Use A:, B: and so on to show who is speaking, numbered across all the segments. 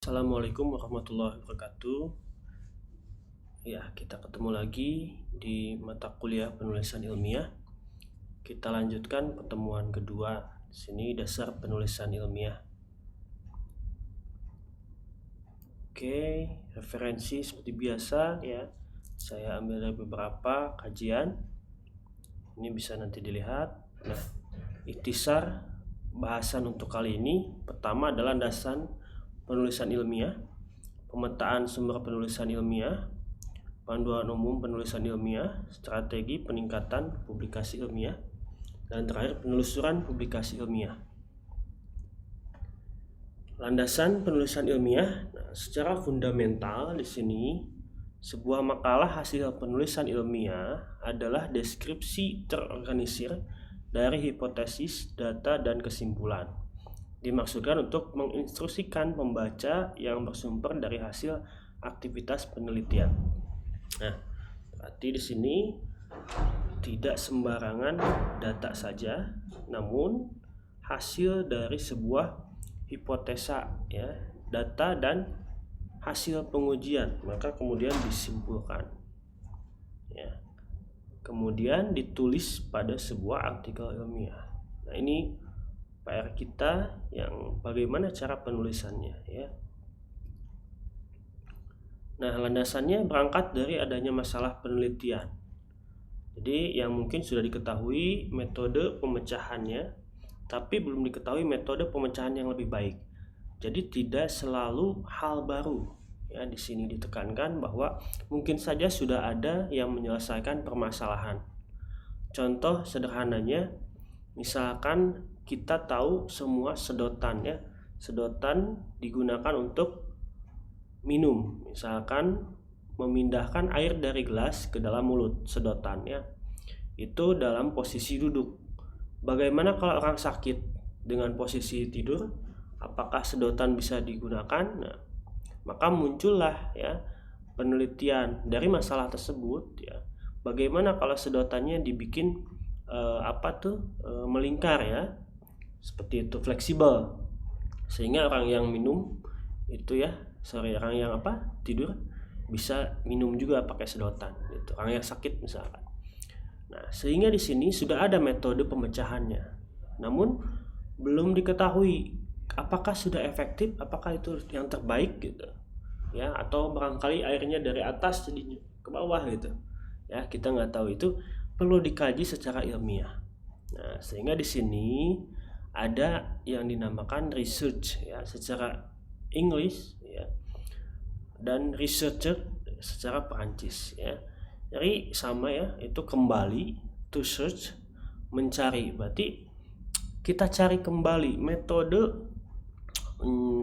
A: Assalamualaikum warahmatullahi wabarakatuh. Ya, kita ketemu lagi di mata kuliah penulisan ilmiah. Kita lanjutkan pertemuan kedua. Di sini dasar penulisan ilmiah. Oke, referensi seperti biasa ya. Saya ambil dari beberapa kajian. Ini bisa nanti dilihat. Nah, ikhtisar bahasan untuk kali ini pertama adalah landasan penulisan ilmiah, pemetaan sumber penulisan ilmiah, panduan umum penulisan ilmiah, strategi peningkatan publikasi ilmiah, dan terakhir penelusuran publikasi ilmiah. Landasan penulisan ilmiah, secara fundamental di sini sebuah makalah hasil penulisan ilmiah adalah deskripsi terorganisir dari hipotesis, data, dan kesimpulan. Dimaksudkan untuk menginstruksikan pembaca yang bersumber dari hasil aktivitas penelitian. Nah, berarti di sini tidak sembarangan data saja, namun hasil dari sebuah hipotesa ya, data dan hasil pengujian, maka kemudian disimpulkan. Ya. Kemudian ditulis pada sebuah artikel ilmiah. Nah, ini PR kita yang bagaimana cara penulisannya ya. Nah, landasannya berangkat dari adanya masalah penelitian. Jadi yang mungkin sudah diketahui metode pemecahannya, tapi belum diketahui metode pemecahan yang lebih baik. Jadi tidak selalu hal baru. Ya, di sini ditekankan bahwa mungkin saja sudah ada yang menyelesaikan permasalahan. Contoh sederhananya, misalkan kita tahu semua sedotan ya, sedotan digunakan untuk minum, misalkan memindahkan air dari gelas ke dalam mulut sedotannya itu dalam posisi duduk. Bagaimana kalau orang sakit dengan posisi tidur? Apakah sedotan bisa digunakan? Nah, maka muncullah ya penelitian dari masalah tersebut ya. Bagaimana kalau sedotannya dibikin melingkar ya, seperti itu, fleksibel, sehingga orang yang minum itu ya, orang yang tidur bisa minum juga pakai sedotan gitu, orang yang sakit misalkan. Nah, sehingga di sini sudah ada metode pemecahannya, namun belum diketahui apakah sudah efektif, apakah itu yang terbaik gitu ya, atau barangkali airnya dari atas jadi ke bawah gitu ya, kita nggak tahu. Itu perlu dikaji secara ilmiah. Nah, sehingga di sini ada yang dinamakan research ya secara English ya, dan researcher secara Perancis ya. Jadi sama ya, itu kembali, to search, mencari. Berarti kita cari kembali metode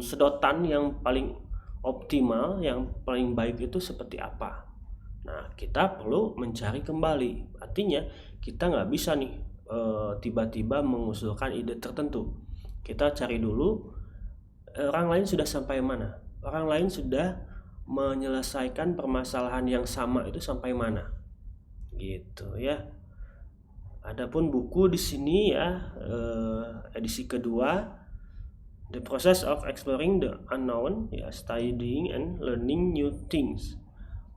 A: sedotan yang paling optimal, yang paling baik itu seperti apa. Nah, kita perlu mencari kembali. Artinya kita nggak bisa nih tiba-tiba mengusulkan ide tertentu. Kita cari dulu orang lain sudah sampai mana, orang lain sudah menyelesaikan permasalahan yang sama itu sampai mana, gitu ya. Adapun buku di sini ya, edisi kedua, The Process of Exploring the Unknown, ya, Studying and Learning New Things,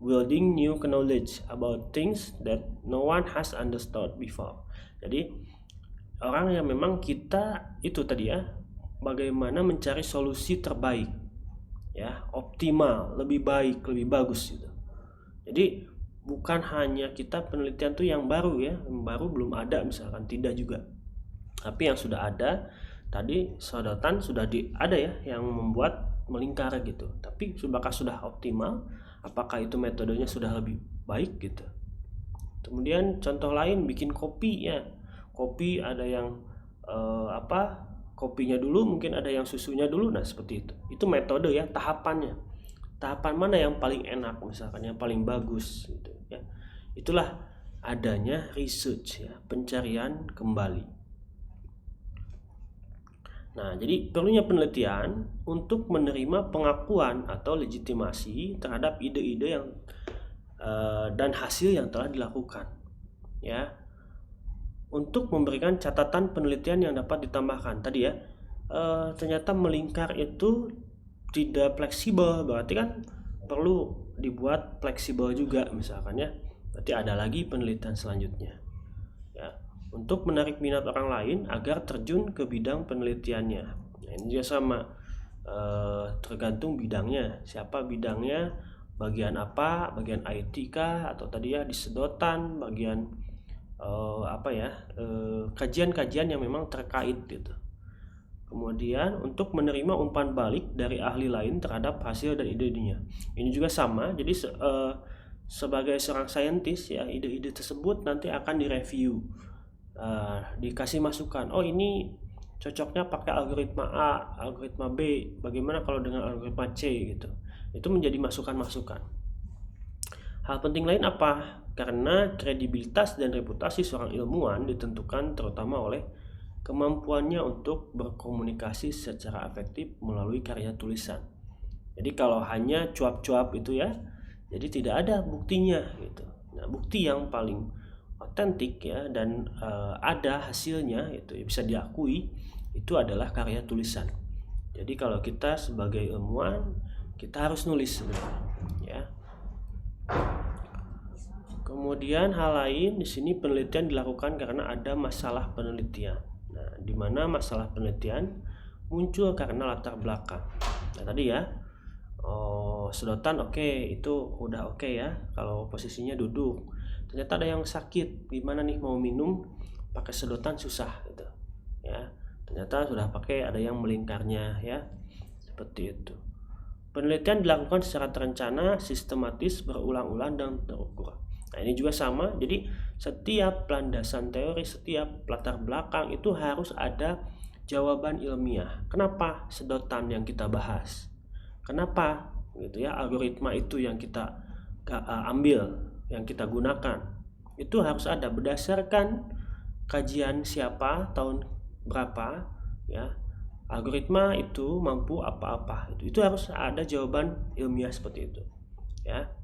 A: Building New Knowledge about Things that No One Has Understood Before. Jadi orang yang memang kita itu tadi ya, bagaimana mencari solusi terbaik ya, optimal, lebih baik, lebih bagus gitu. Jadi bukan hanya kita penelitian tuh yang baru ya, yang baru belum ada misalkan, tidak juga, tapi yang sudah ada tadi, sedotan sudah ada ya yang membuat melingkar gitu, tapi apakah sudah optimal, apakah itu metodenya sudah lebih baik gitu. Kemudian contoh lain, bikin kopi ya, kopi ada yang kopinya dulu, mungkin ada yang susunya dulu. Nah, seperti itu metode ya, tahapannya, tahapan mana yang paling enak misalkan, yang paling bagus gitu ya. Itulah adanya research ya, pencarian kembali. Nah, jadi perlunya penelitian untuk menerima pengakuan atau legitimasi terhadap ide-ide yang dan hasil yang telah dilakukan ya, untuk memberikan catatan penelitian yang dapat ditambahkan tadi ya. Ternyata melingkar itu tidak fleksibel, berarti kan perlu dibuat fleksibel juga misalkan ya. Berarti ada lagi penelitian selanjutnya ya, untuk menarik minat orang lain agar terjun ke bidang penelitiannya. Nah, ini juga sama, tergantung bidangnya, siapa bidangnya, bagian apa, bagian IT kah, atau tadi ya di sedotan bagian kajian-kajian yang memang terkait gitu. Kemudian untuk menerima umpan balik dari ahli lain terhadap hasil dan ide-idenya. Ini juga sama. Jadi sebagai seorang saintis ya, ide-ide tersebut nanti akan direview, dikasih masukan. Oh, ini cocoknya pakai algoritma A, algoritma B. Bagaimana kalau dengan algoritma C gitu. Itu menjadi masukan-masukan. Hal penting lain apa? Karena kredibilitas dan reputasi seorang ilmuwan ditentukan terutama oleh kemampuannya untuk berkomunikasi secara efektif melalui karya tulisan. Jadi kalau hanya cuap-cuap itu ya, jadi tidak ada buktinya gitu. Nah, bukti yang paling otentik ya dan ada hasilnya itu ya, bisa diakui, itu adalah karya tulisan. Jadi kalau kita sebagai ilmuwan, kita harus nulis sebenarnya ya. Kemudian hal lain di sini, penelitian dilakukan karena ada masalah penelitian. Nah, di mana masalah penelitian muncul karena latar belakang. Nah, tadi ya, sedotan oke, itu udah oke ya. Kalau posisinya duduk, ternyata ada yang sakit, gimana nih mau minum pakai sedotan susah gitu. Ya, ternyata sudah pakai ada yang melingkarnya ya. Seperti itu. Penelitian dilakukan secara terencana, sistematis, berulang-ulang dan terukur. Nah, ini juga sama. Jadi setiap landasan teori, setiap latar belakang itu harus ada jawaban ilmiah. Kenapa sedotan yang kita bahas? Kenapa gitu ya, algoritma itu yang kita ambil, yang kita gunakan. Itu harus ada berdasarkan kajian siapa, tahun berapa ya. Algoritma itu mampu apa-apa. Itu harus ada jawaban ilmiah seperti itu. Ya.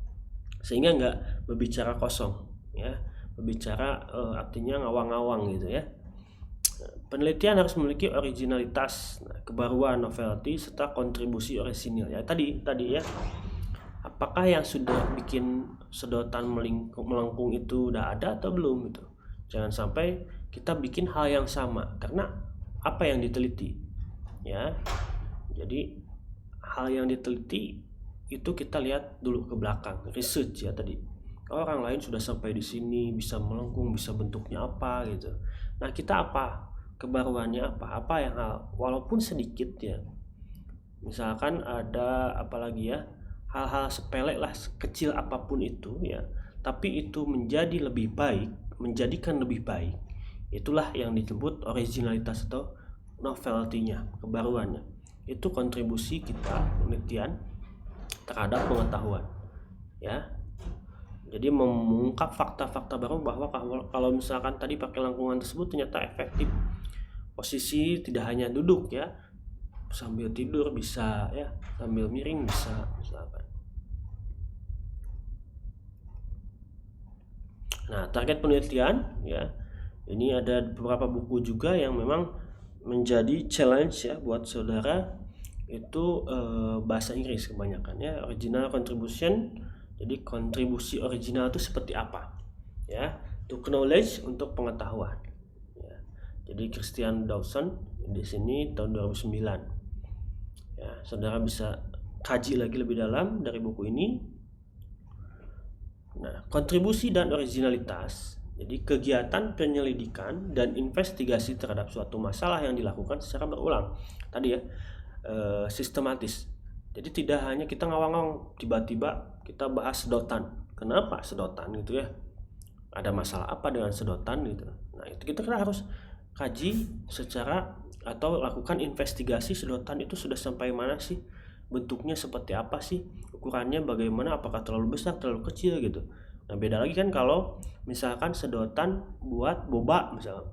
A: Sehingga nggak berbicara kosong ya, berbicara artinya ngawang-ngawang gitu ya. Penelitian harus memiliki originalitas, kebaruan, novelty, serta kontribusi orisinil ya. Tadi ya, apakah yang sudah bikin sedotan melengkung itu udah ada atau belum gitu. Jangan sampai kita bikin hal yang sama, karena apa yang diteliti ya. Jadi hal yang diteliti itu kita lihat dulu ke belakang, research ya tadi. Orang lain sudah sampai di sini, bisa melengkung, bisa bentuknya apa gitu. Nah, kita apa? Kebaruannya apa? Apa yang walaupun sedikit ya. Misalkan ada apalagi ya, hal-hal sepele lah, kecil apapun itu ya, tapi itu menjadi lebih baik, menjadikan lebih baik. Itulah yang disebut originalitas atau novelty-nya, kebaruannya. Itu kontribusi kita penelitian terhadap pengetahuan ya. Jadi mengungkap fakta-fakta baru bahwa kalau misalkan tadi pakai lengkungan tersebut ternyata efektif. Posisi tidak hanya duduk ya, sambil tidur bisa ya, sambil miring bisa misalkan. Nah, target penelitian ya, ini ada beberapa buku juga yang memang menjadi challenge ya buat saudara. Itu bahasa Inggris kebanyakan ya, original contribution. Jadi kontribusi original itu seperti apa ya, to knowledge, untuk pengetahuan ya. Jadi Christian Dawson di sini tahun 2009 ya, saudara bisa kaji lagi lebih dalam dari buku ini. Nah, kontribusi dan originalitas, jadi kegiatan penyelidikan dan investigasi terhadap suatu masalah yang dilakukan secara berulang tadi ya, sistematis. Jadi tidak hanya kita ngawang-ngawang, tiba-tiba kita bahas sedotan. Kenapa sedotan gitu ya? Ada masalah apa dengan sedotan gitu? Nah, itu kita harus kaji secara atau lakukan investigasi, sedotan itu sudah sampai mana sih? Bentuknya seperti apa sih? Ukurannya bagaimana? Apakah terlalu besar, terlalu kecil gitu? Nah, beda lagi kan kalau misalkan sedotan buat boba misalnya.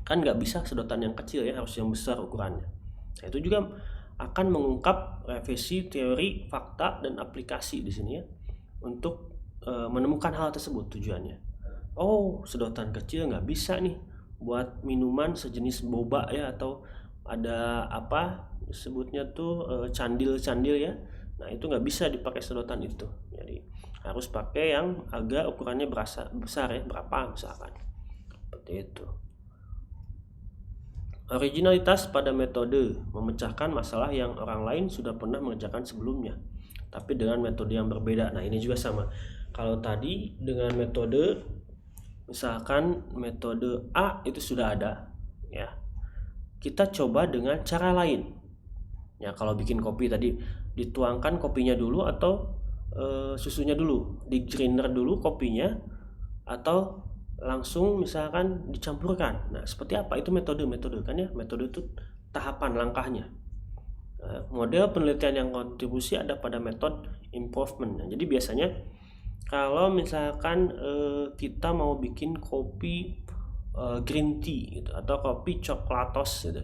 A: Kan nggak bisa sedotan yang kecil ya, harus yang besar ukurannya. Nah, itu juga akan mengungkap revisi teori, fakta, dan aplikasi di sini ya, untuk menemukan hal tersebut tujuannya. Oh, sedotan kecil nggak bisa nih buat minuman sejenis boba ya, atau ada apa disebutnya tuh candil-candil ya. Nah itu nggak bisa dipakai sedotan itu, jadi harus pakai yang agak ukurannya besar ya, berapa misalkan seperti itu. Originalitas pada metode memecahkan masalah yang orang lain sudah pernah mengerjakan sebelumnya, tapi dengan metode yang berbeda. Nah ini juga sama. Kalau tadi dengan metode, misalkan metode A itu sudah ada, ya, kita coba dengan cara lain. Ya kalau bikin kopi tadi dituangkan kopinya dulu atau susunya dulu, di grinder dulu kopinya, atau langsung misalkan dicampurkan. Nah seperti apa itu metode kan ya, metode itu tahapan langkahnya. Model penelitian yang kontribusi ada pada metode improvement. Nah, jadi biasanya kalau misalkan kita mau bikin kopi green tea gitu, atau kopi coklatos gitu,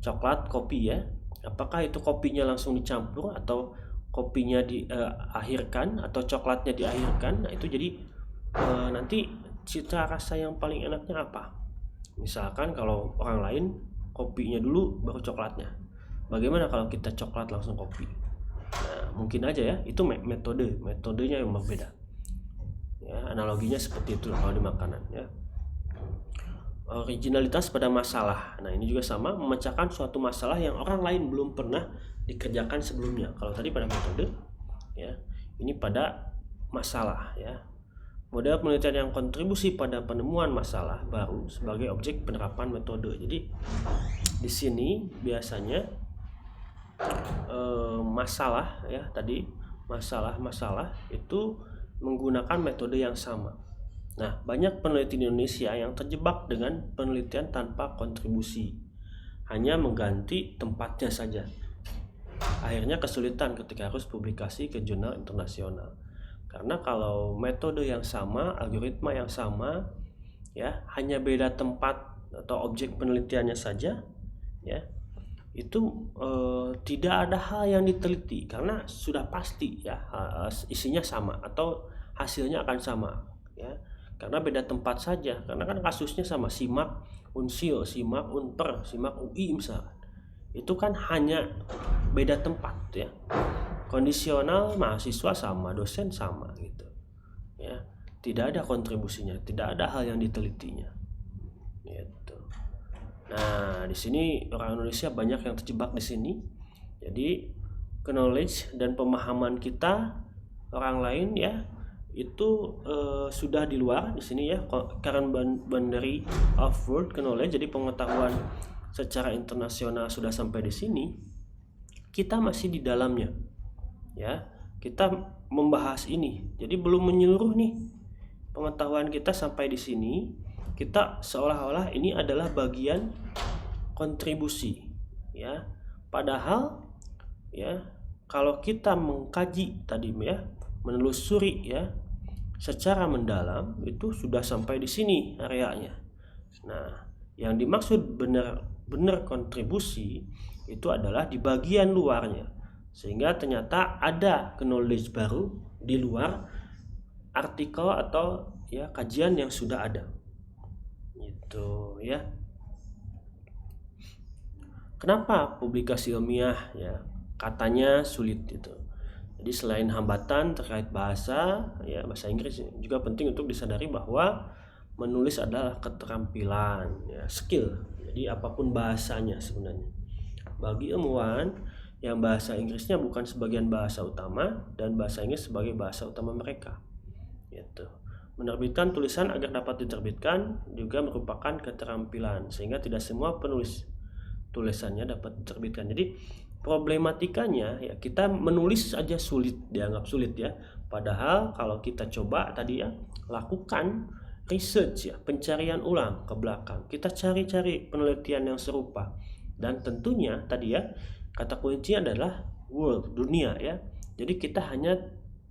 A: coklat kopi ya, apakah itu kopinya langsung dicampur atau kopinya diakhirkan atau coklatnya diakhirkan. Nah itu jadi nanti cita rasa yang paling enaknya apa. Misalkan kalau orang lain kopinya dulu baru coklatnya, bagaimana kalau kita coklat langsung kopi. Nah mungkin aja ya, itu metodenya yang berbeda ya. Analoginya seperti itu kalau di makanan ya. Originalitas pada masalah. Nah ini juga sama, memecahkan suatu masalah yang orang lain belum pernah dikerjakan sebelumnya. Kalau tadi pada metode ya, ini pada masalah ya. Model penelitian yang kontribusi pada penemuan masalah baru sebagai objek penerapan metode. Jadi di sini biasanya masalah ya, tadi masalah itu menggunakan metode yang sama. Nah, banyak peneliti di Indonesia yang terjebak dengan penelitian tanpa kontribusi, hanya mengganti tempatnya saja. Akhirnya kesulitan ketika harus publikasi ke jurnal internasional. Karena kalau metode yang sama, algoritma yang sama, ya, hanya beda tempat atau objek penelitiannya saja, ya, itu tidak ada hal yang diteliti karena sudah pasti ya isinya sama atau hasilnya akan sama, ya. Karena beda tempat saja, karena kan kasusnya sama, SIMAK Unsil, SIMAK Unper, SIMAK UI misalkan, itu kan hanya beda tempat ya. Kondisional mahasiswa sama, dosen sama gitu ya, tidak ada kontribusinya, tidak ada hal yang ditelitinya gitu. Nah di sini orang Indonesia banyak yang terjebak di sini. Jadi knowledge dan pemahaman kita orang lain ya itu sudah di luar di sini ya, current boundary of world knowledge. Jadi pengetahuan secara internasional sudah sampai di sini, kita masih di dalamnya ya, kita membahas ini. Jadi belum menyeluruh nih pengetahuan kita sampai di sini, kita seolah-olah ini adalah bagian kontribusi ya, padahal ya kalau kita mengkaji tadi ya, menelusuri ya secara mendalam, itu sudah sampai di sini areanya. Nah, yang dimaksud benar kontribusi itu adalah di bagian luarnya, sehingga ternyata ada knowledge baru di luar artikel atau ya kajian yang sudah ada. Itu ya. Kenapa publikasi ilmiah ya katanya sulit itu? Jadi selain hambatan terkait bahasa ya, bahasa Inggris juga penting untuk disadari bahwa menulis adalah keterampilan ya, skill. Jadi apapun bahasanya sebenarnya. Bagi ilmuwan yang bahasa Inggrisnya bukan sebagian bahasa utama dan bahasa Inggris sebagai bahasa utama mereka. Gitu. Menerbitkan tulisan agar dapat diterbitkan juga merupakan keterampilan, sehingga tidak semua penulis tulisannya dapat diterbitkan. Jadi problematikanya ya, kita menulis saja sulit, dianggap sulit ya. Padahal kalau kita coba tadi ya, lakukan research ya, pencarian ulang ke belakang, kita cari-cari penelitian yang serupa, dan tentunya tadi ya kata kuncinya adalah world, dunia ya. Jadi kita hanya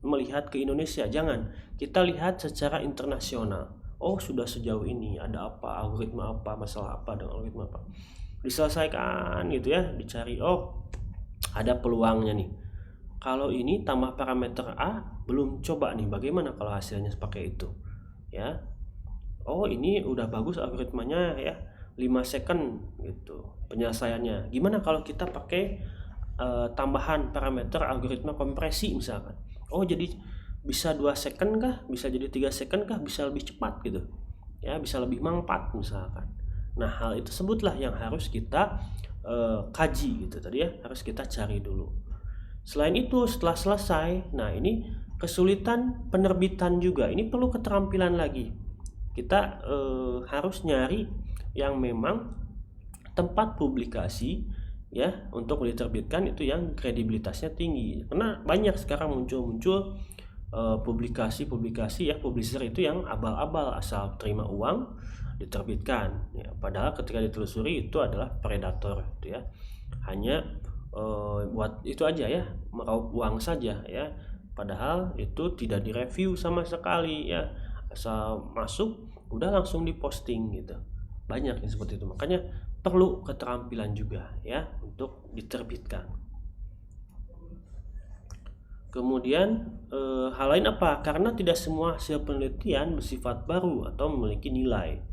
A: melihat ke Indonesia, jangan kita lihat secara internasional. Oh sudah sejauh ini ada apa, algoritma apa, masalah apa dengan algoritma apa, diselesaikan gitu ya, dicari. Oh ada peluangnya nih, kalau ini tambah parameter A, belum coba nih, bagaimana kalau hasilnya pakai itu ya. Oh ini udah bagus algoritmanya ya, 5 second gitu penyelesaiannya. Gimana kalau kita pakai tambahan parameter algoritma kompresi misalkan. Oh, jadi bisa 2 second kah? Bisa jadi 3 second kah? Bisa lebih cepat gitu. Ya, bisa lebih mangpat misalkan. Nah, hal itu sebutlah yang harus kita kaji gitu tadi ya, harus kita cari dulu. Selain itu, setelah selesai, nah ini kesulitan penerbitan juga. Ini perlu keterampilan lagi. Kita harus nyari yang memang tempat publikasi ya untuk diterbitkan itu yang kredibilitasnya tinggi. Karena banyak sekarang muncul publikasi ya, publisher itu yang abal-abal asal terima uang diterbitkan ya, padahal ketika ditelusuri itu adalah predator gitu ya, hanya buat itu aja ya, meraup uang saja ya, padahal itu tidak direview sama sekali ya, asal masuk udah langsung diposting gitu. Banyak yang seperti itu, makanya perlu keterampilan juga ya untuk diterbitkan. Kemudian hal lain apa? Karena tidak semua hasil penelitian bersifat baru atau memiliki nilai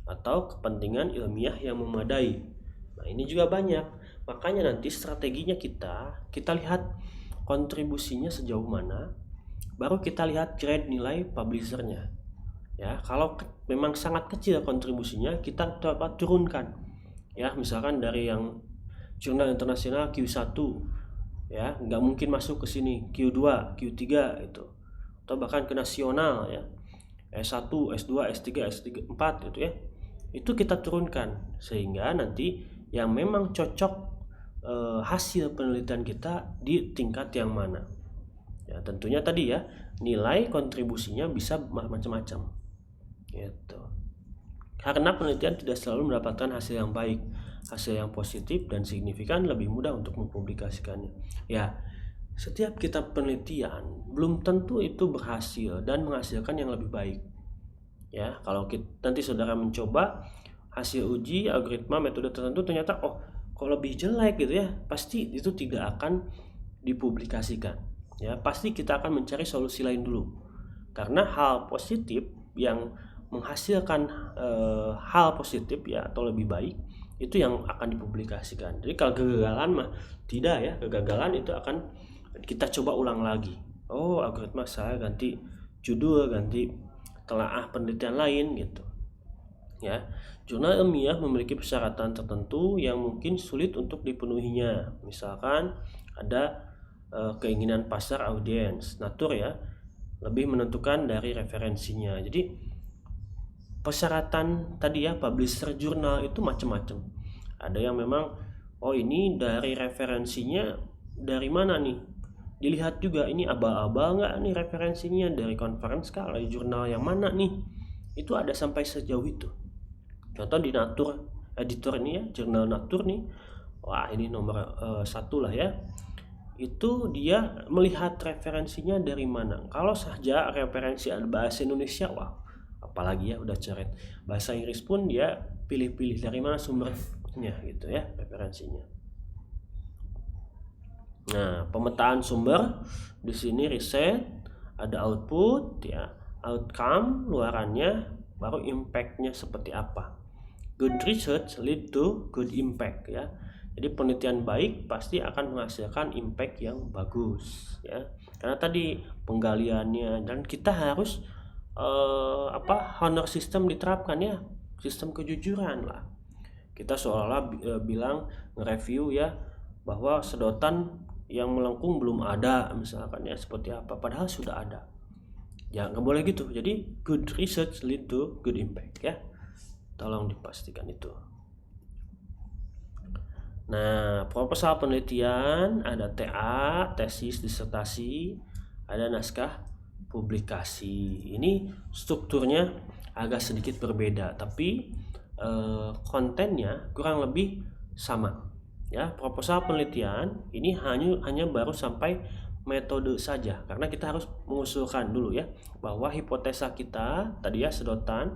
A: atau kepentingan ilmiah yang memadai. Nah, ini juga banyak. Makanya nanti strateginya kita lihat kontribusinya sejauh mana, baru kita lihat grade nilai publishernya. Ya, kalau memang sangat kecil kontribusinya, kita dapat turunkan. Ya, misalkan dari yang jurnal internasional Q1 ya, nggak mungkin masuk ke sini Q2, Q3 itu, atau bahkan ke nasional ya, S1, S2, S3, S3, 4 gitu ya, itu kita turunkan sehingga nanti yang memang cocok hasil penelitian kita di tingkat yang mana ya, tentunya tadi ya nilai kontribusinya bisa macam-macam gitu, karena penelitian tidak selalu mendapatkan hasil yang baik. Hasil yang positif dan signifikan lebih mudah untuk mempublikasikannya. Ya, setiap kita penelitian belum tentu itu berhasil dan menghasilkan yang lebih baik. Ya, kalau nanti saudara mencoba hasil uji algoritma metode tertentu ternyata kok lebih jelek gitu ya, pasti itu tidak akan dipublikasikan. Ya, pasti kita akan mencari solusi lain dulu. Karena hal positif yang menghasilkan hal positif ya atau lebih baik itu yang akan dipublikasikan. Jadi kalau kegagalan mah tidak ya, kegagalan itu akan kita coba ulang lagi. Oh, algoritma saya ganti judul, ganti telaah penelitian lain gitu. Ya, jurnal ilmiah memiliki persyaratan tertentu yang mungkin sulit untuk dipenuhinya. Misalkan ada keinginan pasar audiens, Nature ya, lebih menentukan dari referensinya. Jadi persyaratan tadi ya publisher jurnal itu macam-macam. Ada yang memang ini dari referensinya dari mana nih, dilihat juga ini abal-abal nggak nih referensinya, dari conference kah, dari jurnal yang mana nih, itu ada sampai sejauh itu. Contoh di Nature editor ini ya, jurnal Nature nih, wah ini nomor 1 lah ya, itu dia melihat referensinya dari mana. Kalau saja referensi ada bahasa Indonesia, wah apalagi ya udah coret. Bahasa Inggris pun dia pilih-pilih dari mana sumbernya gitu ya, referensinya. Nah, pemetaan sumber di sini riset, ada output ya, outcome luarannya, baru impactnya seperti apa. Good research lead to good impact ya. Jadi penelitian baik pasti akan menghasilkan impact yang bagus ya. Karena tadi penggaliannya, dan kita harus honor system diterapkan ya, sistem kejujuran lah. Kita seolah-olah bilang nge-review ya bahwa sedotan yang melengkung belum ada misalkan ya, seperti apa, padahal sudah ada ya, nggak boleh gitu. Jadi good research lead to good impact ya, tolong dipastikan itu. Nah, proposal penelitian ada TA, tesis disertasi, ada naskah publikasi. Ini strukturnya agak sedikit berbeda, tapi kontennya kurang lebih sama. Ya, proposal penelitian ini hanya baru sampai metode saja, karena kita harus mengusulkan dulu ya bahwa hipotesa kita tadi ya sedotan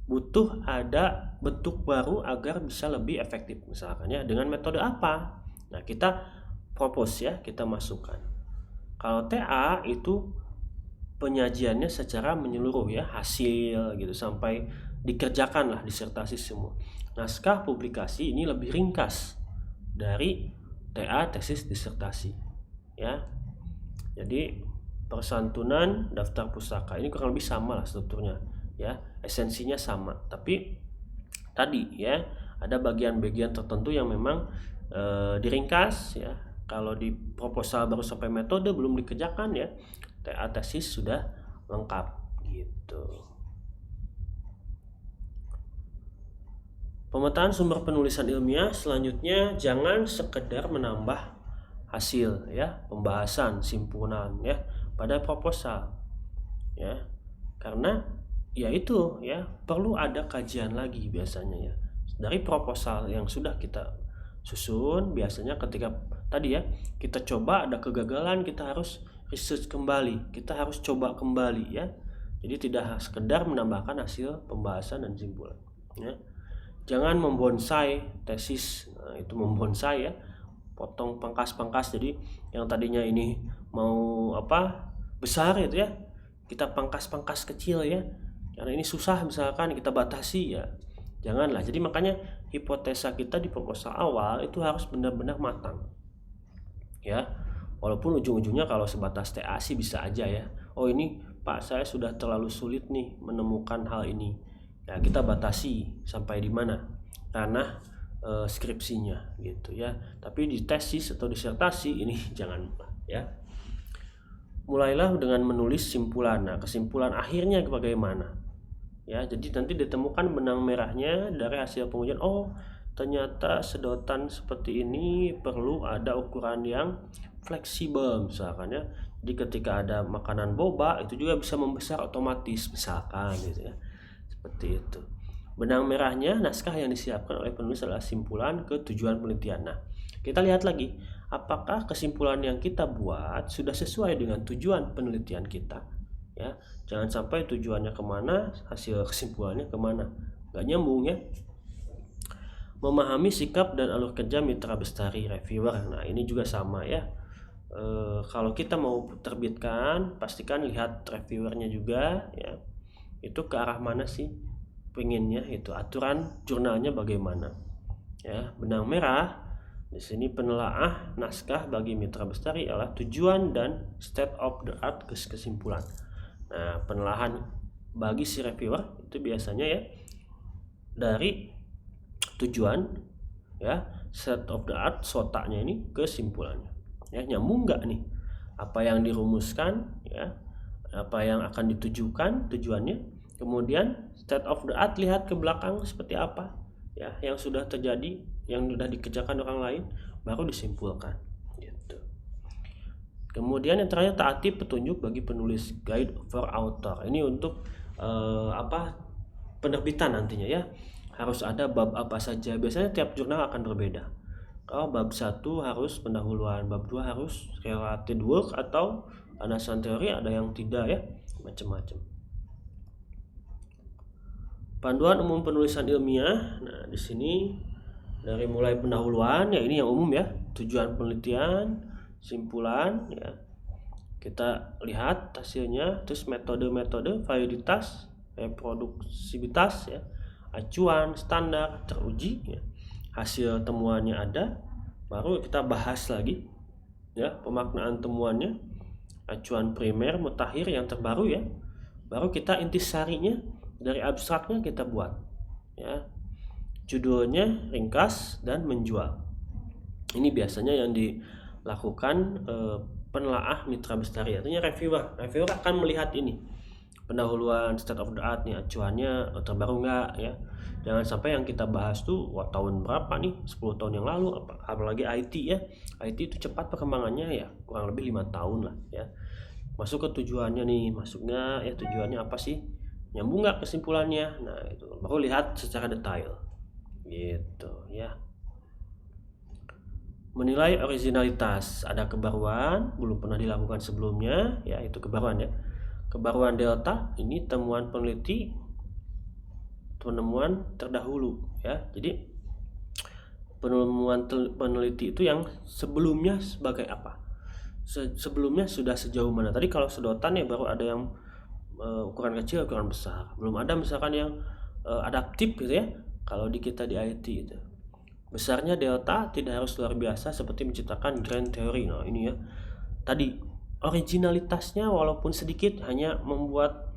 A: butuh ada bentuk baru agar bisa lebih efektif, misalkan ya dengan metode apa. Nah, kita propose ya, kita masukkan. Kalau TA itu penyajiannya secara menyeluruh ya, hasil gitu sampai dikerjakan lah disertasi semua. naskah publikasi ini lebih ringkas dari TA tesis disertasi ya. Jadi persantunan daftar pustaka ini kurang lebih sama lah strukturnya ya, esensinya sama, tapi tadi ya ada bagian-bagian tertentu yang memang diringkas ya. Kalau di proposal baru sampai metode belum dikerjakan ya, TA tesis sudah lengkap gitu. Pemetaan sumber penulisan ilmiah selanjutnya jangan sekedar menambah hasil ya, pembahasan simpulan ya pada proposal ya. Karena ya itu ya perlu ada kajian lagi biasanya ya. Dari proposal yang sudah kita susun, biasanya ketika tadi ya kita coba ada kegagalan, kita harus research kembali, kita harus coba kembali ya. Jadi tidak sekedar menambahkan hasil pembahasan dan simpulan ya. Jangan membonsai tesis. Nah, itu membonsai ya, potong pangkas-pangkas. Jadi yang tadinya ini mau besar itu ya, kita pangkas-pangkas kecil ya, karena ini susah misalkan kita batasi ya, janganlah. Jadi makanya hipotesa kita di proposal awal itu harus benar-benar matang ya. Walaupun ujung-ujungnya kalau sebatas TA sih bisa aja ya, oh ini Pak saya sudah terlalu sulit nih menemukan hal ini ya, kita batasi sampai di mana ranah skripsinya gitu ya. Tapi di tesis atau disertasi ini jangan ya. Mulailah dengan menulis simpulan. Nah, kesimpulan akhirnya bagaimana ya. Jadi nanti ditemukan benang merahnya dari hasil pengujian. Oh ternyata sedotan seperti ini perlu ada ukuran yang fleksibel misalkan ya. Jadi ketika ada makanan boba itu juga bisa membesar otomatis misalkan gitu ya. Seperti itu. Benang merahnya naskah yang disiapkan oleh penulis adalah simpulan ke tujuan penelitian. Nah, kita lihat lagi apakah kesimpulan yang kita buat sudah sesuai dengan tujuan penelitian kita ya. Jangan sampai tujuannya kemana, hasil kesimpulannya kemana, nggak nyambung ya. Memahami sikap dan alur kerja mitra bestari reviewer. Nah ini juga sama ya. Kalau kita mau terbitkan, pastikan lihat reviewernya juga ya, itu ke arah mana sih pengennya, itu aturan jurnalnya bagaimana ya. Benang merah di sini penelaah naskah bagi mitra bestari adalah tujuan dan state of the art kesimpulan. Nah penelahan bagi si reviewer itu biasanya ya dari tujuan ya, state of the art sotaknya ini kesimpulannya ya, nyambung nggak nih apa yang dirumuskan ya, apa yang akan ditujukan tujuannya. Kemudian state of the art, lihat ke belakang seperti apa ya yang sudah terjadi, yang sudah dikerjakan orang lain, baru disimpulkan gitu. Kemudian yang terakhir, taati petunjuk bagi penulis, guide for author. Ini untuk penerbitan nantinya ya, harus ada bab apa saja. Biasanya tiap jurnal akan berbeda. Kalau bab 1 harus pendahuluan, bab 2 harus related work atau landasan teori, ada yang tidak ya, macam-macam. Panduan umum penulisan ilmiah. Nah, di sini dari mulai pendahuluan ya, ini yang umum ya, tujuan penelitian, simpulan ya. Kita lihat hasilnya, terus metode-metode, validitas, reproduksibilitas ya, acuan, standar, teruji ya. Hasil temuannya ada, baru kita bahas lagi ya, pemaknaan temuannya, acuan primer, mutakhir yang terbaru ya. Baru kita intisarinya, dari abstraknya kita buat ya, judulnya, ringkas, dan menjual. Ini biasanya yang dilakukan penelaah mitra bestari, artinya reviewer akan melihat ini pendahuluan, state of the art nih, acuannya terbaru nggak ya. Jangan sampai yang kita bahas tuh tahun berapa nih, 10 tahun yang lalu, apalagi IT ya. IT itu cepat perkembangannya ya, kurang lebih 5 tahun lah ya. Masuk ke tujuannya nih, masuknya ya, tujuannya apa sih, nyambung nggak kesimpulannya. Nah itu baru lihat secara detail gitu ya. Menilai originalitas, ada kebaruan belum pernah dilakukan sebelumnya ya, itu kebaruan ya. Kebaruan delta, ini temuan peneliti, penemuan terdahulu ya. Jadi penemuan peneliti itu yang sebelumnya sebagai apa, sebelumnya sudah sejauh mana. Tadi kalau sedotan ya baru ada yang ukuran kecil, ukuran besar, belum ada misalkan yang adaptif gitu ya. kalau di kita di IT itu. Besarnya delta tidak harus luar biasa seperti menciptakan grand theory. Nah, ini ya. Tadi originalitasnya walaupun sedikit hanya membuat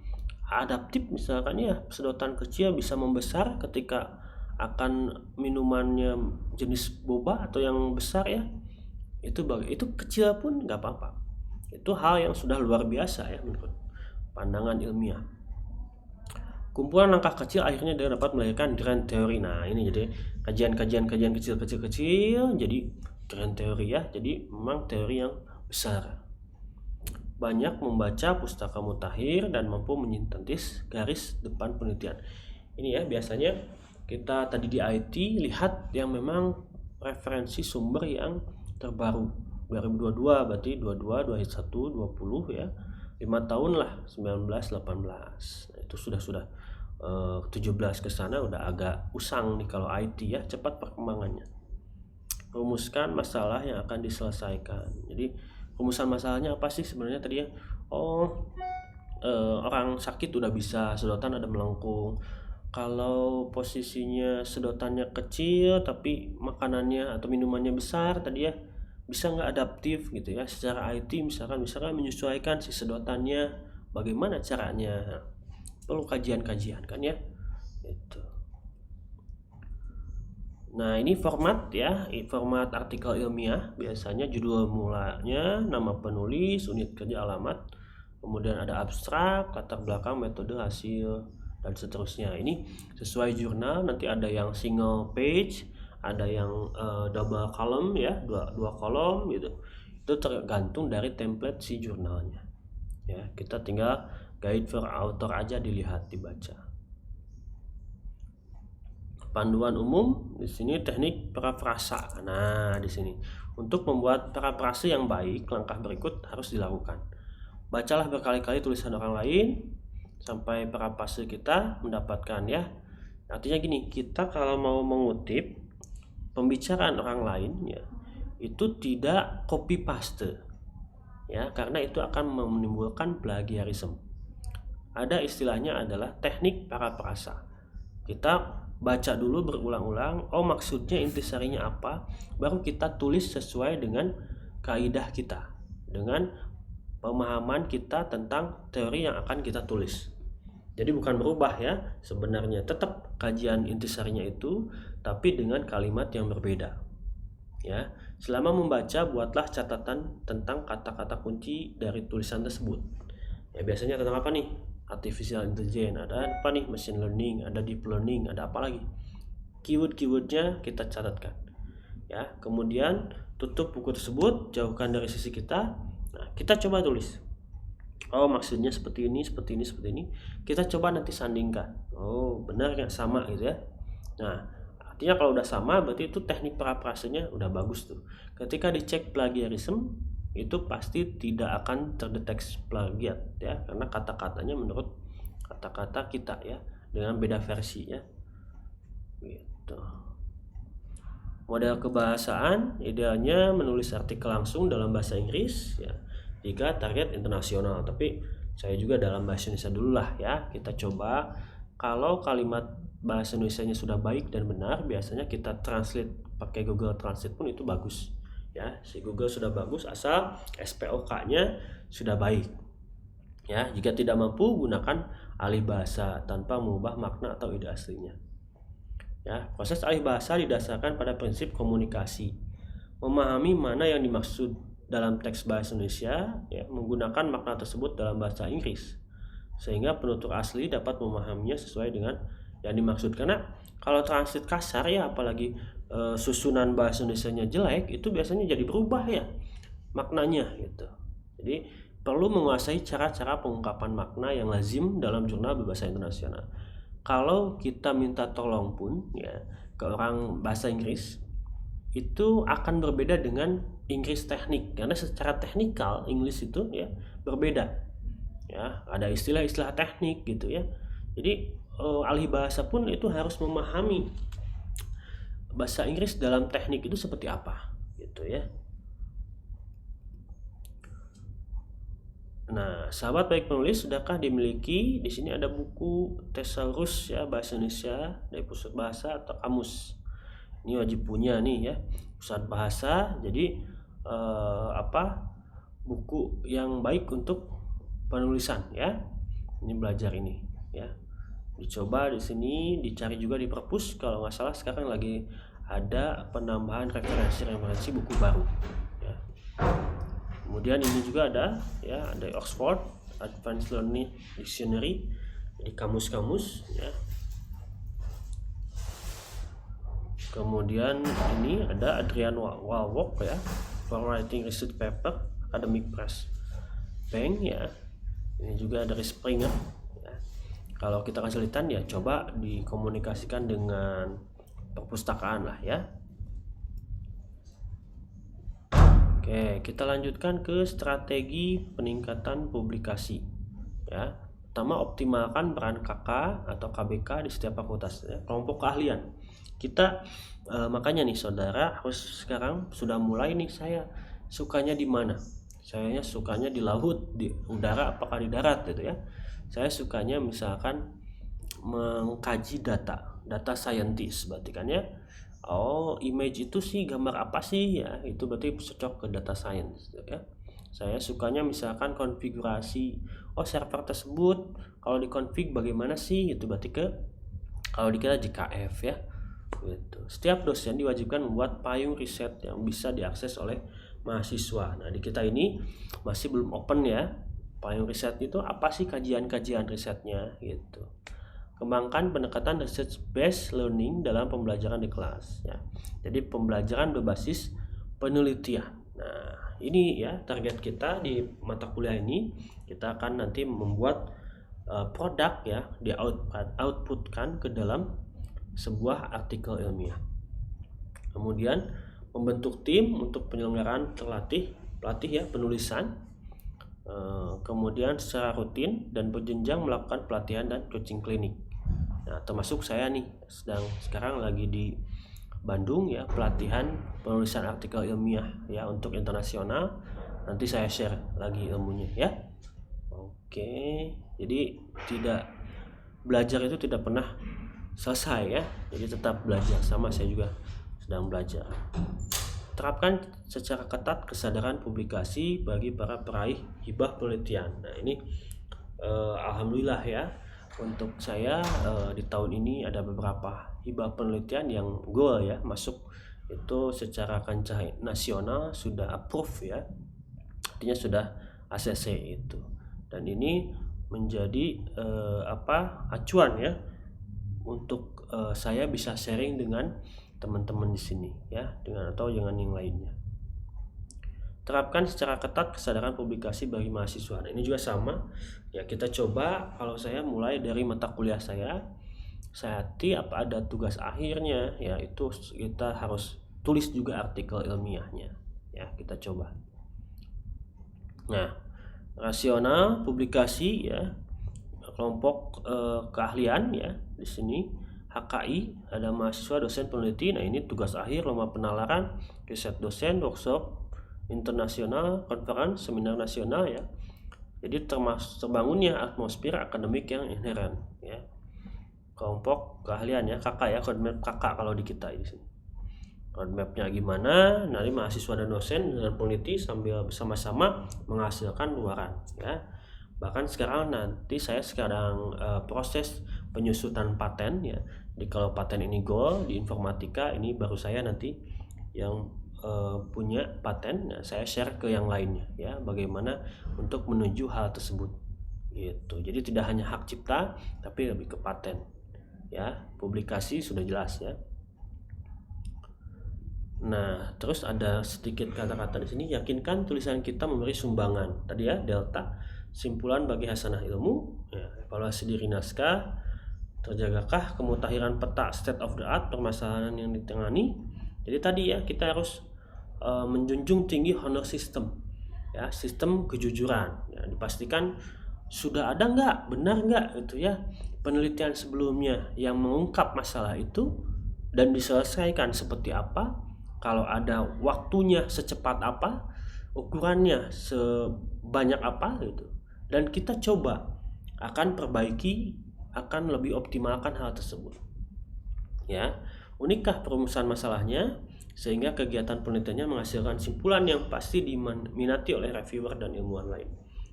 A: adaptif, misalkan ya sedotan kecil bisa membesar ketika akan minumannya jenis boba atau yang besar ya. Itu kecil pun nggak apa-apa. Itu hal yang sudah luar biasa ya menurut pandangan ilmiah. Kumpulan langkah kecil akhirnya dia dapat melahirkan grand theory. Nah, ini jadi kajian kecil jadi grand theory ya. Jadi memang teori yang besar. Banyak membaca pustaka mutakhir dan mampu menyintesis garis depan penelitian. Ini ya biasanya kita tadi di IT lihat yang memang referensi sumber yang terbaru 2022, berarti 22, 21, 20 ya. 5 tahun lah, 19, 18. Nah, itu sudah 17 ke sana udah agak usang nih kalau IT ya, cepat perkembangannya. Rumuskan masalah yang akan diselesaikan. Jadi rumusan masalahnya apa sih sebenarnya tadi ya? Orang sakit udah bisa sedotan ada melengkung. Kalau posisinya sedotannya kecil tapi makanannya atau minumannya besar tadi ya, bisa nggak adaptif gitu ya secara IT, misalkan menyesuaikan si sedotannya bagaimana caranya. Perlu kajian-kajian kan ya itu. Nah, ini format ya, format artikel ilmiah. Biasanya judul mulanya, nama penulis, unit kerja, alamat, kemudian ada abstrak, latar belakang, metode, hasil, dan seterusnya. Ini sesuai jurnal, nanti ada yang single page, ada yang double column ya, dua kolom gitu. Itu tergantung dari template si jurnalnya. Ya, kita tinggal guide for author aja dilihat, dibaca. Panduan umum di sini teknik parafrasa. Nah, di sini untuk membuat parafrase yang baik, langkah berikut harus dilakukan. Bacalah berkali-kali tulisan orang lain sampai parafrase kita mendapatkan ya. Artinya gini, kita kalau mau mengutip pembicaraan orang lain ya, itu tidak copy paste. Ya, karena itu akan menimbulkan plagiarisme. Ada istilahnya adalah teknik parafrasa. Kita baca dulu berulang-ulang, maksudnya intisarinya apa, baru kita tulis sesuai dengan kaidah kita, dengan pemahaman kita tentang teori yang akan kita tulis. Jadi bukan berubah ya, sebenarnya tetap kajian intisarinya itu, tapi dengan kalimat yang berbeda. Ya, selama membaca buatlah catatan tentang kata-kata kunci dari tulisan tersebut. Ya, biasanya tentang apa nih? Artificial intelligence, ada apa nih, machine learning, ada deep learning, ada apa lagi, keyword-keywordnya kita catatkan ya. Kemudian tutup buku tersebut, jauhkan dari sisi kita. Nah, kita coba tulis, maksudnya seperti ini. Kita coba nanti sandingkan, benar nggak sama gitu ya. Nah, artinya kalau udah sama berarti itu teknik parafrasenya udah bagus tuh. Ketika dicek plagiarisme itu pasti tidak akan terdeteksi plagiat ya, karena kata-katanya menurut kata-kata kita ya, dengan beda versi ya gitu. Model kebahasaan idealnya menulis artikel langsung dalam bahasa Inggris ya, jika target internasional, tapi saya juga dalam bahasa Indonesia dulu lah ya. Kita coba, kalau kalimat bahasa Indonesianya sudah baik dan benar, biasanya kita translate pakai Google Translate pun itu bagus ya. Si Google sudah bagus asal SPOK-nya sudah baik ya. Jika tidak mampu, gunakan alih bahasa tanpa mengubah makna atau ide aslinya ya. Proses alih bahasa didasarkan pada prinsip komunikasi, memahami mana yang dimaksud dalam teks bahasa Indonesia ya, menggunakan makna tersebut dalam bahasa Inggris sehingga penutur asli dapat memahaminya sesuai dengan yang dimaksud. Karena kalau translate kasar ya, apalagi susunan bahasa Indonesianya jelek, itu biasanya jadi berubah ya maknanya gitu. Jadi perlu menguasai cara-cara pengungkapan makna yang lazim dalam jurnal berbahasa internasional. Kalau kita minta tolong pun ya ke orang bahasa Inggris, itu akan berbeda dengan Inggris teknik, karena secara teknikal Inggris itu ya berbeda ya, ada istilah-istilah teknik gitu ya. Jadi alih bahasa pun itu harus memahami bahasa Inggris dalam teknik itu seperti apa gitu ya. Nah, sahabat baik penulis, sudahkah dimiliki? Di sini ada buku Thesaurus ya, bahasa Indonesia dari Pusat Bahasa atau Kamus. Ini wajib punya nih ya, Pusat Bahasa. Jadi buku yang baik untuk penulisan ya. Ini belajar ini ya. Dicoba di sini, dicari juga di perpus. Kalau nggak salah sekarang lagi ada penambahan referensi buku baru ya. Kemudian ini juga ada ya, ada Oxford Advanced Learning Dictionary, di kamus-kamus ya. Kemudian ini ada Adrian Walworth ya, for writing research paper, Academic Press Bank ya. Ini juga dari Springer ya. Kalau kita kesulitan ya coba dikomunikasikan dengan perpustakaan lah ya. Oke, kita lanjutkan ke strategi peningkatan publikasi ya. Pertama, optimalkan peran KK atau KBK di setiap fakultas ya. Kelompok keahlian kita makanya nih saudara harus sekarang sudah mulai nih, saya sukanya di mana. Saya sukanya di laut, di udara, apakah di darat gitu ya. Saya sukanya misalkan mengkaji data scientist, berarti kan ya. Oh, image itu sih gambar apa sih ya, itu berarti cocok ke data science ya. Saya sukanya misalkan konfigurasi, oh server tersebut kalau dikonfig bagaimana sih, itu berarti ke kalau dikira JKF ya gitu. Setiap dosen diwajibkan membuat payung riset yang bisa diakses oleh mahasiswa. Nah, di kita ini masih belum open ya. Payung riset itu apa sih, kajian-kajian risetnya gitu. Kembangkan pendekatan research based learning dalam pembelajaran di kelas ya. Jadi pembelajaran berbasis penelitian. Nah, ini ya target kita di mata kuliah ini. Kita akan nanti membuat produk ya, di outputkan ke dalam sebuah artikel ilmiah. Kemudian membentuk tim untuk penyelenggaraan pelatih ya penulisan. Kemudian secara rutin dan berjenjang melakukan pelatihan dan coaching klinik. Nah, termasuk saya nih sekarang lagi di Bandung ya, pelatihan penulisan artikel ilmiah ya untuk internasional. Nanti saya share lagi ilmunya ya. Oke, jadi belajar itu tidak pernah selesai ya. Jadi tetap belajar, sama saya juga sedang belajar. Terapkan secara ketat kesadaran publikasi bagi para peraih hibah penelitian. Nah, ini alhamdulillah ya, untuk saya di tahun ini ada beberapa hibah penelitian yang goal ya, masuk itu secara kancah nasional sudah approve ya, artinya sudah ACC itu. Dan ini menjadi acuan ya untuk saya bisa sharing dengan teman-teman di sini ya, dengan yang lainnya. Terapkan secara ketat kesadaran publikasi bagi mahasiswa. Nah, ini juga sama ya, kita coba. Kalau saya mulai dari mata kuliah saya apa ada tugas akhirnya ya, itu kita harus tulis juga artikel ilmiahnya ya, kita coba. Nah, rasional publikasi ya, kelompok keahlian ya, di sini HKI ada mahasiswa dosen peneliti. Nah, ini tugas akhir, lomba penalaran, riset dosen, workshop internasional, conference, seminar nasional ya. Jadi terbangunnya atmosfer akademik yang inheren ya. Kelompok keahlian ya, KK ya, roadmap KK kalau di kita di sini. Roadmapnya gimana? Nanti mahasiswa dan dosen dan peneliti sambil bersama-sama menghasilkan luaran ya. Bahkan sekarang nanti saya sekarang proses penyusutan paten ya. Di kalau paten ini goal di informatika, ini baru saya nanti yang punya paten. Nah, saya share ke yang lainnya ya, bagaimana untuk menuju hal tersebut gitu. Jadi tidak hanya hak cipta tapi lebih ke paten ya. Publikasi sudah jelas ya. Nah, terus ada sedikit kata-kata di sini. Yakinkan tulisan kita memberi sumbangan. Tadi ya, delta, simpulan bagi hasanah ilmu ya, evaluasi diri naskah, terjagakah kemutahiran peta state of the art permasalahan yang ditangani. Jadi tadi ya, kita harus menjunjung tinggi honor system ya, sistem kejujuran ya, dipastikan sudah ada nggak, benar nggak itu ya penelitian sebelumnya yang mengungkap masalah itu dan diselesaikan seperti apa, kalau ada waktunya secepat apa, ukurannya sebanyak apa gitu, dan kita coba akan perbaiki, akan lebih optimalkan hal tersebut. Ya, unikkah perumusan masalahnya sehingga kegiatan penelitiannya menghasilkan simpulan yang pasti diminati oleh reviewer dan ilmuwan lain.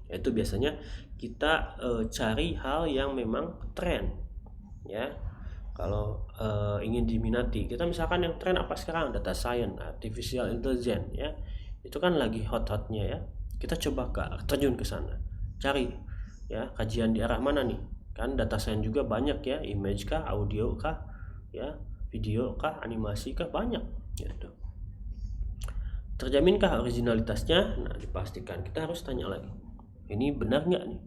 A: Yaitu biasanya kita cari hal yang memang tren, ya. Kalau ingin diminati, kita misalkan yang tren apa sekarang, data science, artificial intelligence, ya, itu kan lagi hot-hotnya, ya. Kita coba terjun ke sana, cari ya kajian di arah mana nih, kan data science juga banyak ya, image kah, audio kah, ya, video kah, animasi kah, banyak gitu. Terjaminkah originalitasnya? Nah, dipastikan. Kita harus tanya lagi, ini benar nggak nih?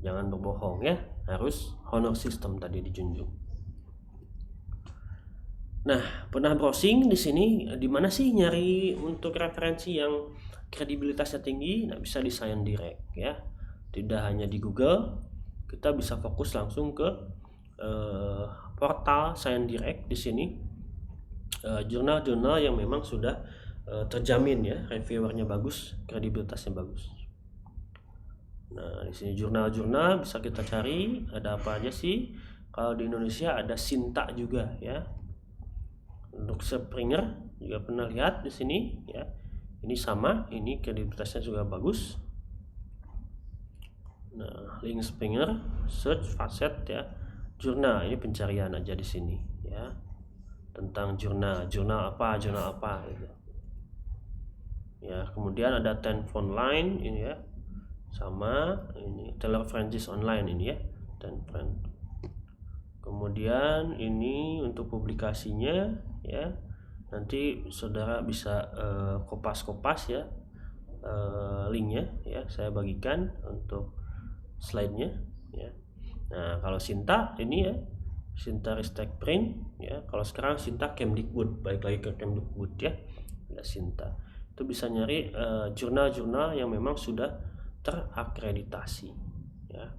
A: Jangan berbohong ya, harus honor system tadi dijunjung. Nah, pernah browsing di sini, di mana sih nyari untuk referensi yang kredibilitasnya tinggi? Nah, bisa di Science Direct ya. Tidak hanya di Google, kita bisa fokus langsung ke portal Science Direct di sini. Jurnal-jurnal yang memang sudah terjamin ya, reviewernya bagus, kredibilitasnya bagus. Nah, di sini jurnal-jurnal bisa kita cari, ada apa aja sih? Kalau di Indonesia ada Sinta juga ya. Untuk Springer juga pernah lihat di sini ya. Ini sama, ini kredibilitasnya juga bagus. Nah, link Springer, search facet ya. Jurnal, ini pencarian aja di sini ya. Tentang jurnal apa gitu. Ya, kemudian ada 10 phone line ini ya. Sama ini Taylor Francis online ini ya, 10 friend. Kemudian ini untuk publikasinya ya, nanti saudara bisa kopas-kopas ya linknya ya, saya bagikan untuk slide-nya ya. Nah, kalau Sinta ini ya, Sinta Ristek Print ya. Kalau sekarang Sinta Kemdikbud, balik lagi ke Kemdikbud ya, ada Sinta. Itu bisa nyari jurnal-jurnal yang memang sudah terakreditasi ya,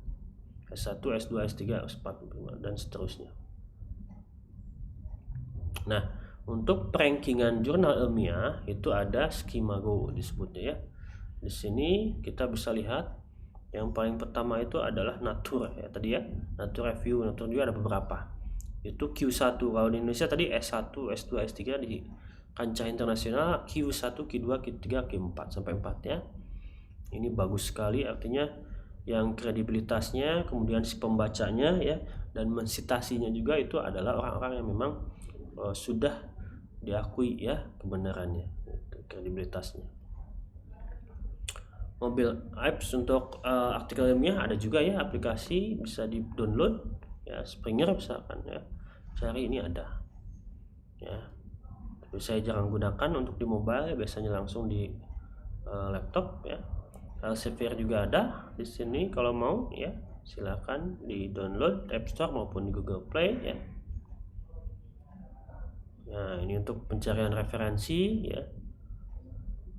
A: S1, S2, S3, S4, dan seterusnya. Nah, untuk rankingan jurnal ilmiah itu ada Skimago disebutnya ya. Di sini kita bisa lihat yang paling pertama itu adalah Nature ya, tadi ya, Nature Review. Nature juga ada beberapa. Itu Q1. Kalau di Indonesia tadi S1, S2, S3 di kancah internasional Q1, Q2, Q3, Q4 sampai 4 ya. Ini bagus sekali, artinya yang kredibilitasnya, kemudian si pembacanya ya, dan mensitasinya juga itu adalah orang-orang yang memang sudah diakui ya kebenarannya, kredibilitasnya. Mobile apps untuk artikel ilmiah ada juga ya, aplikasi bisa di download ya, Springer misalkan ya, cari ini ada ya. Tapi saya jarang gunakan untuk di mobile, biasanya langsung di laptop ya. Elsevier juga ada di sini, kalau mau ya silakan di download App Store maupun di Google Play ya. Nah, ini untuk pencarian referensi ya.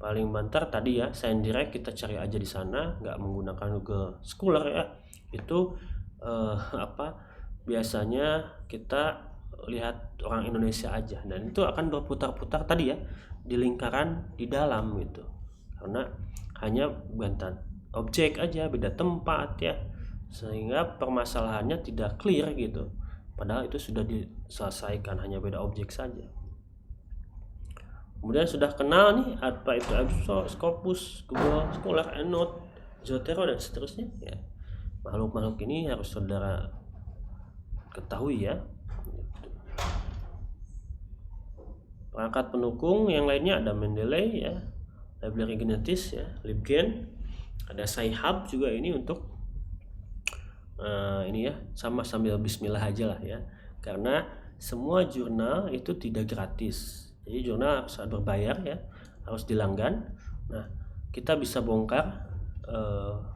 A: Paling banter tadi ya, Science Direct kita cari aja di sana, nggak menggunakan Google Scholar ya. Itu biasanya kita lihat orang Indonesia aja, dan itu akan berputar-putar tadi ya di lingkaran di dalam gitu, karena hanya bukan objek aja, beda tempat ya, sehingga permasalahannya tidak clear gitu, padahal itu sudah diselesaikan, hanya beda objek saja. Kemudian sudah kenal nih apa itu Scopus, Google Scholar, EndNote, Zotero dan seterusnya ya. Makhluk-makhluk ini harus saudara ketahui ya. Perangkat pendukung yang lainnya ada Mendeley ya, Library Genetis ya, LibGen, ada Sci-Hub juga ini untuk ini ya, sama sambil bismillah aja lah ya, karena semua jurnal itu tidak gratis. Jadi jurnal harus berbayar ya, harus dilanggan. Nah, kita bisa bongkar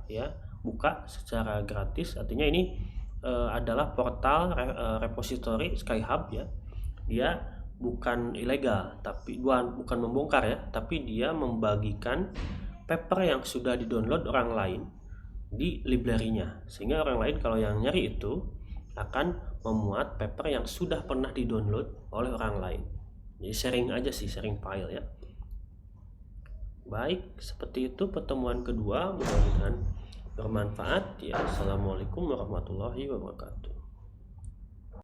A: ya, buka secara gratis. Artinya ini adalah portal repository Sci-Hub ya. Dia bukan ilegal, tapi bukan membongkar ya, tapi dia membagikan paper yang sudah di-download orang lain di library-nya, sehingga orang lain kalau yang nyari itu akan memuat paper yang sudah pernah di-download oleh orang lain. Jadi sharing aja sih, sharing file ya. Baik, seperti itu pertemuan kedua, mudah-mudahan bermanfaat ya. Assalamualaikum warahmatullahi wabarakatuh.